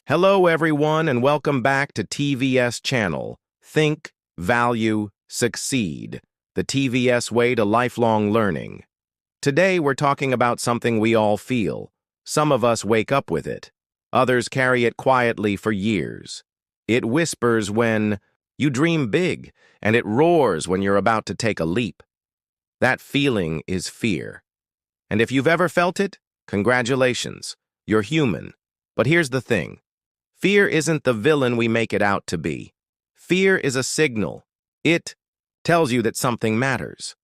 Hello, everyone, and welcome back to TvS Channel. Think, value, succeed. The TvS way to lifelong learning. Today, we're talking about something we all feel. Some of us wake up with it. Others carry it quietly for years. It whispers when you dream big, and it roars when you're about to take a leap. That feeling is fear. And if you've ever felt it, congratulations. You're human. But here's the thing. Fear isn't the villain we make it out to be. Fear is a signal. It tells you that something matters,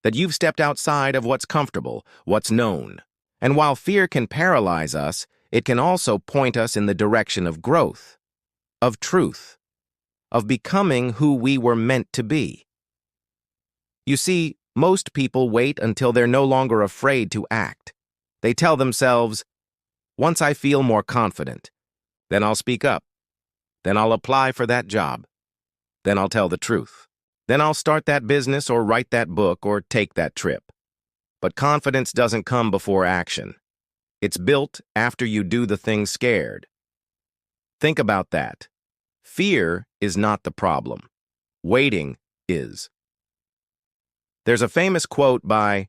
that you've stepped outside of what's comfortable, what's known. And while fear can paralyze us, it can also point us in the direction of growth, of truth, of becoming who we were meant to be. You see, most people wait until they're no longer afraid to act. They tell themselves, once I feel more confident, then I'll speak up. Then I'll apply for that job. Then I'll tell the truth. Then I'll start that business or write that book or take that trip. But confidence doesn't come before action. It's built after you do the thing scared. Think about that. Fear is not the problem. Waiting is. There's a famous quote by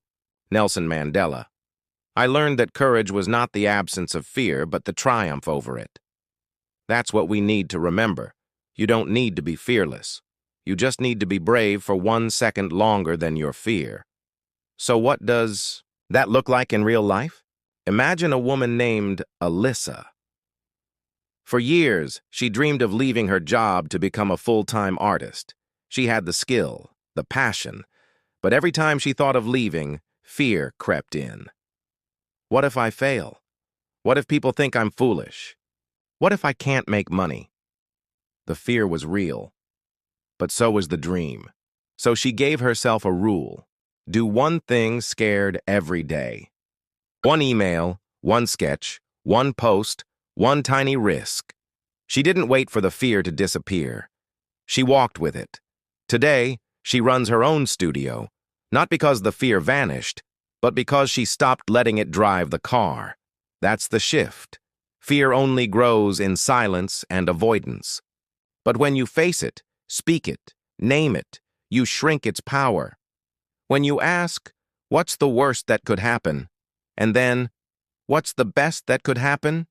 Nelson Mandela. I learned that courage was not the absence of fear, but the triumph over it. That's what we need to remember. You don't need to be fearless. You just need to be brave for 1 second longer than your fear. So what does that look like in real life? Imagine a woman named Alyssa. For years, she dreamed of leaving her job to become a full-time artist. She had the skill, the passion, but every time she thought of leaving, fear crept in. What if I fail? What if people think I'm foolish? What if I can't make money? The fear was real, but so was the dream. So she gave herself a rule. Do one thing scared every day. One email, one sketch, one post, one tiny risk. She didn't wait for the fear to disappear. She walked with it. Today, she runs her own studio, not because the fear vanished, but because she stopped letting it drive the car. That's the shift. Fear only grows in silence and avoidance. But when you face it, speak it, name it, you shrink its power. When you ask, what's the worst that could happen? And then, what's the best that could happen?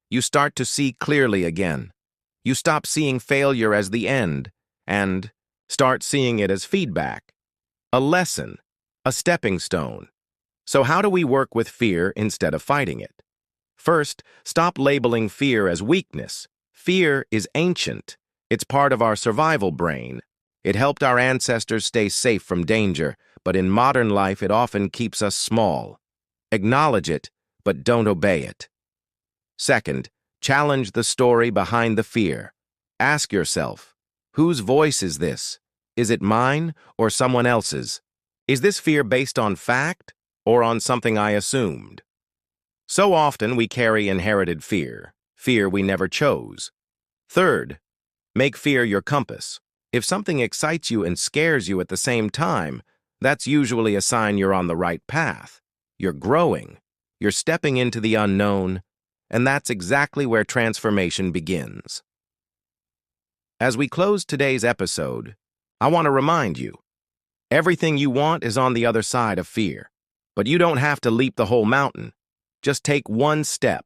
You start to see clearly again. You stop seeing failure as the end and start seeing it as feedback, a lesson, a stepping stone. So how do we work with fear instead of fighting it? First, stop labeling fear as weakness. Fear is ancient. It's part of our survival brain. It helped our ancestors stay safe from danger, but in modern life it often keeps us small. Acknowledge it, but don't obey it. Second, challenge the story behind the fear. Ask yourself, whose voice is this? Is it mine or someone else's? Is this fear based on fact or on something I assumed? So often we carry inherited fear, fear we never chose. Third, make fear your compass. If something excites you and scares you at the same time, that's usually a sign you're on the right path. You're growing, you're stepping into the unknown, and that's exactly where transformation begins. As we close today's episode, I want to remind you, everything you want is on the other side of fear, but you don't have to leap the whole mountain. Just take one step.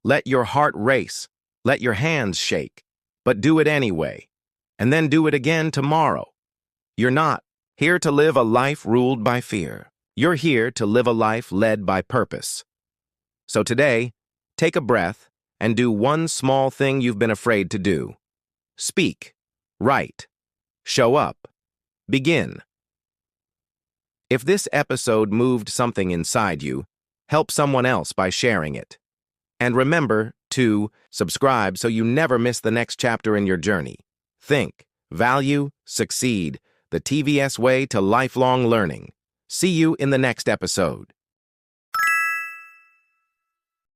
Let your heart race. Let your hands shake. But do it anyway. And then do it again tomorrow. You're not here to live a life ruled by fear. You're here to live a life led by purpose. So today, take a breath and do one small thing you've been afraid to do. Speak. Write. Show up. Begin. If this episode moved something inside you, help someone else by sharing it. And remember to subscribe so you never miss the next chapter in your journey. Think, value, succeed, the TvS way to lifelong learning. See you in the next episode.